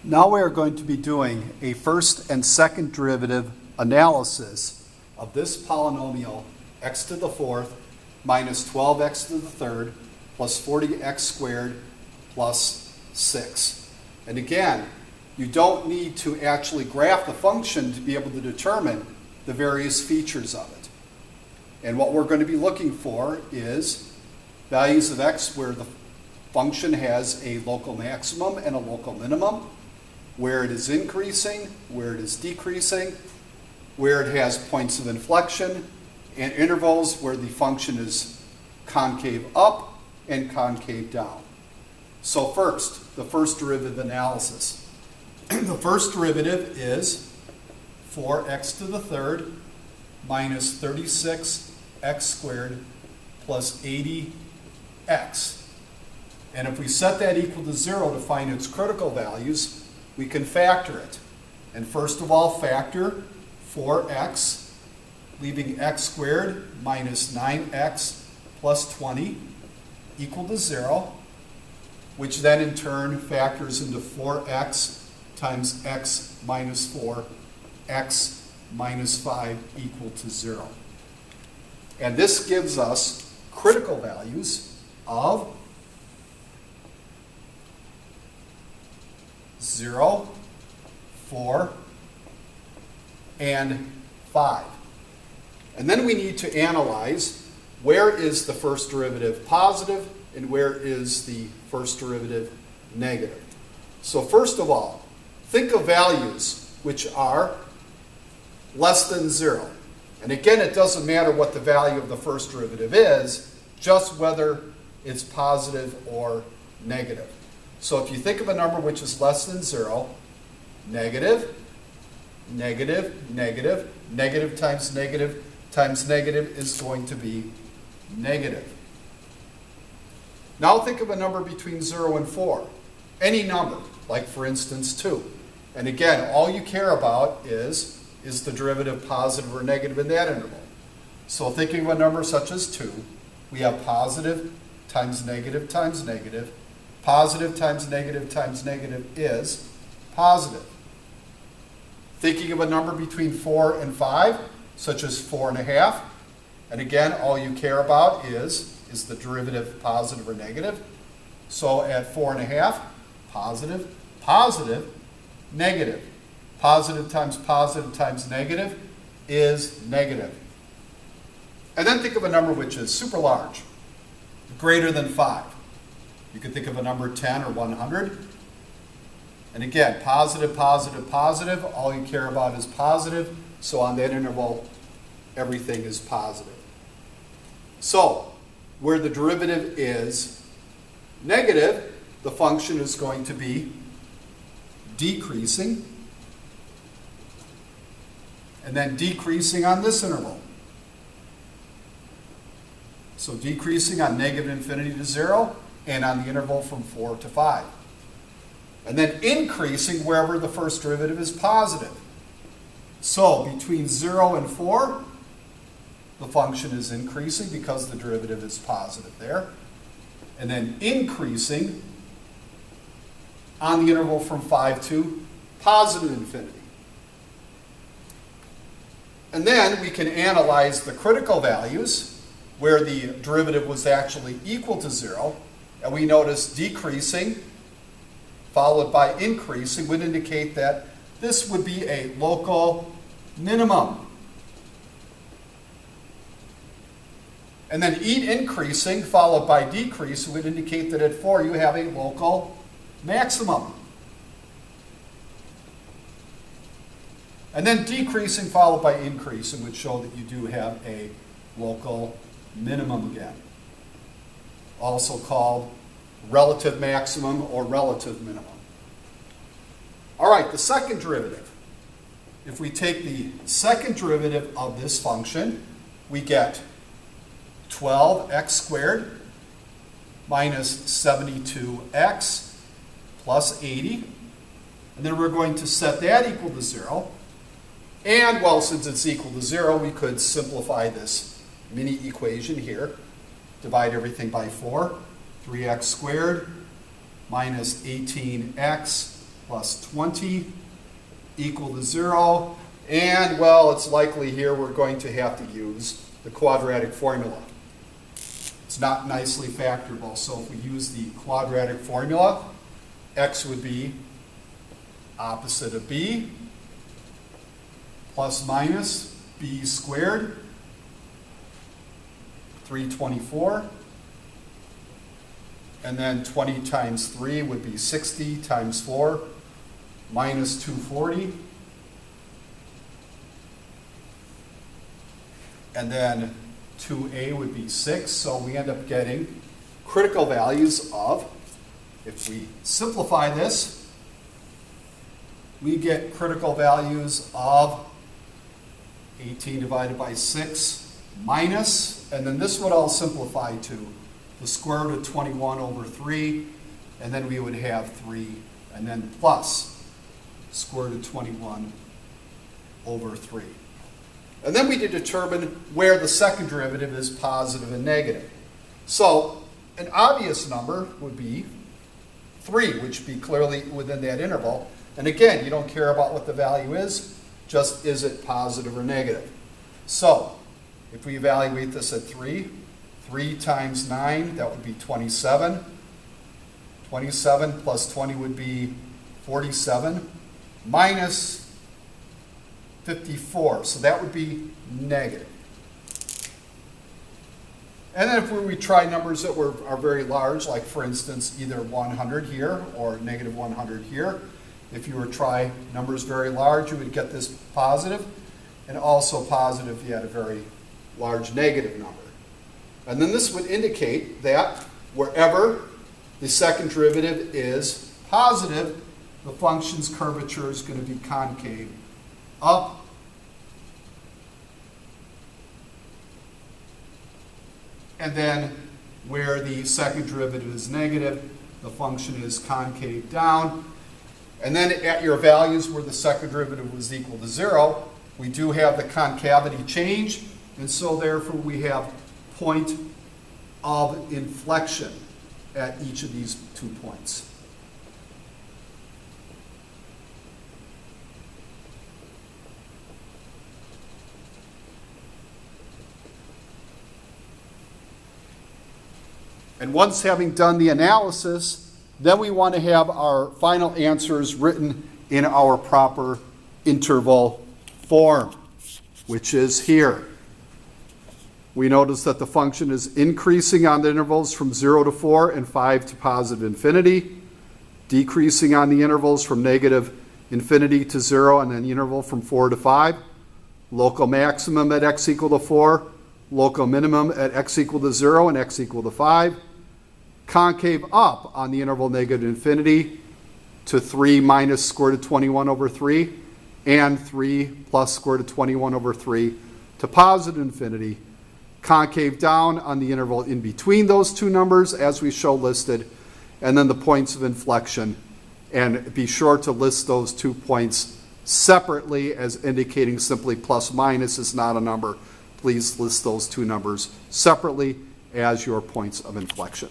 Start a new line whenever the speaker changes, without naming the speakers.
Now we are going to be doing a first and second derivative analysis of this polynomial x to the fourth minus 12x to the third plus 40x squared plus 6. And again, you don't need to actually graph the function to be able to determine the various features of it. And what we're going to be looking for is values of x where the function has a local maximum and a local minimum, where it is increasing, where it is decreasing, where it has points of inflection, and intervals where the function is concave up and concave down. So first, the first derivative analysis. The first derivative is 4x to the third minus 36x squared plus 80x. And if we set that equal to 0 to find its critical values, we can factor it. And first of all, factor 4x, leaving x squared minus 9x plus 20 equal to 0, which then in turn factors into 4x times x minus 4, x minus 5 equal to 0. And this gives us critical values of 0, 4, and 5. And then we need to analyze where is the first derivative positive and where is the first derivative negative. So first of all, think of values which are less than 0. And again, it doesn't matter what the value of the first derivative is, just whether it's positive or negative. So if you think of a number which is less than 0, negative, negative, negative, negative times negative times negative is going to be negative. Now think of a number between 0 and 4. Any number, like for instance 2. And again, all you care about is the derivative positive or negative in that interval. So thinking of a number such as 2, we have positive times negative times negative. Positive times negative is positive. Thinking of a number between 4 and 5, such as 4.5, and again, all you care about is the derivative positive or negative. So at 4.5, positive, positive, negative. Positive times negative is negative. And then think of a number which is super large, greater than 5. You could think of a number 10 or 100. And again, positive, positive, positive. All you care about is positive. So on that interval, everything is positive. So where the derivative is negative, the function is going to be decreasing. And then decreasing on this interval. So decreasing on negative infinity to 0. And on the interval from 4 to 5. And then increasing wherever the first derivative is positive. So between 0 and 4, the function is increasing because the derivative is positive there. And then increasing on the interval from 5 to positive infinity. And then we can analyze the critical values where the derivative was actually equal to 0. And we notice decreasing followed by increasing would indicate that this would be a local minimum. And then increasing followed by decreasing would indicate that at 4 you have a local maximum. And then decreasing followed by increasing would show that you do have a local minimum again. Also called relative maximum or relative minimum. All right, the second derivative. If we take the second derivative of this function, we get 12x squared minus 72x plus 80. And then we're going to set that equal to 0. And, well, since it's equal to 0, we could simplify this mini equation here. Divide everything by 4. 3x squared minus 18x plus 20 equal to 0. And, well, it's likely here we're going to have to use the quadratic formula. It's not nicely factorable, so if we use the quadratic formula, x would be opposite of b plus minus b squared, 324. And then 20 times 3 would be 60 times 4 minus 240. And then 2a would be 6. So we end up getting critical values of, if we simplify this, we get critical values of 18 divided by 6 minus, and then this would all simplify to the square root of 21 over 3, and then we would have 3, and then plus square root of 21 over 3. And then we need to determine where the second derivative is positive and negative. So an obvious number would be 3, which would be clearly within that interval. And again, you don't care about what the value is, just is it positive or negative. So if we evaluate this at 3 times 9, that would be 27. 27 plus 20 would be 47 minus 54. So that would be negative. And then if we try numbers that are very large, like for instance either 100 here or negative 100 here, if you were to try numbers very large, you would get this positive, and also positive if you had a very large negative number. And then this would indicate that wherever the second derivative is positive, the function's curvature is going to be concave up. And then where the second derivative is negative, the function is concave down. And then at your values where the second derivative was equal to 0, we do have the concavity change, and so therefore we have point of inflection at each of these 2 points. And once having done the analysis, then we want to have our final answers written in our proper interval form, which is here. We notice that the function is increasing on the intervals from 0 to 4 and 5 to positive infinity, decreasing on the intervals from negative infinity to 0 and then the interval from 4 to 5, local maximum at x equal to 4, local minimum at x equal to 0 and x equal to 5, concave up on the interval negative infinity to 3 minus square root of 21 over 3, and 3 plus square root of 21 over 3 to positive infinity, concave down on the interval in between those two numbers as we show listed, and then the points of inflection. And be sure to list those 2 points separately as indicating simply plus minus is not a number. Please list those 2 numbers separately as your points of inflection.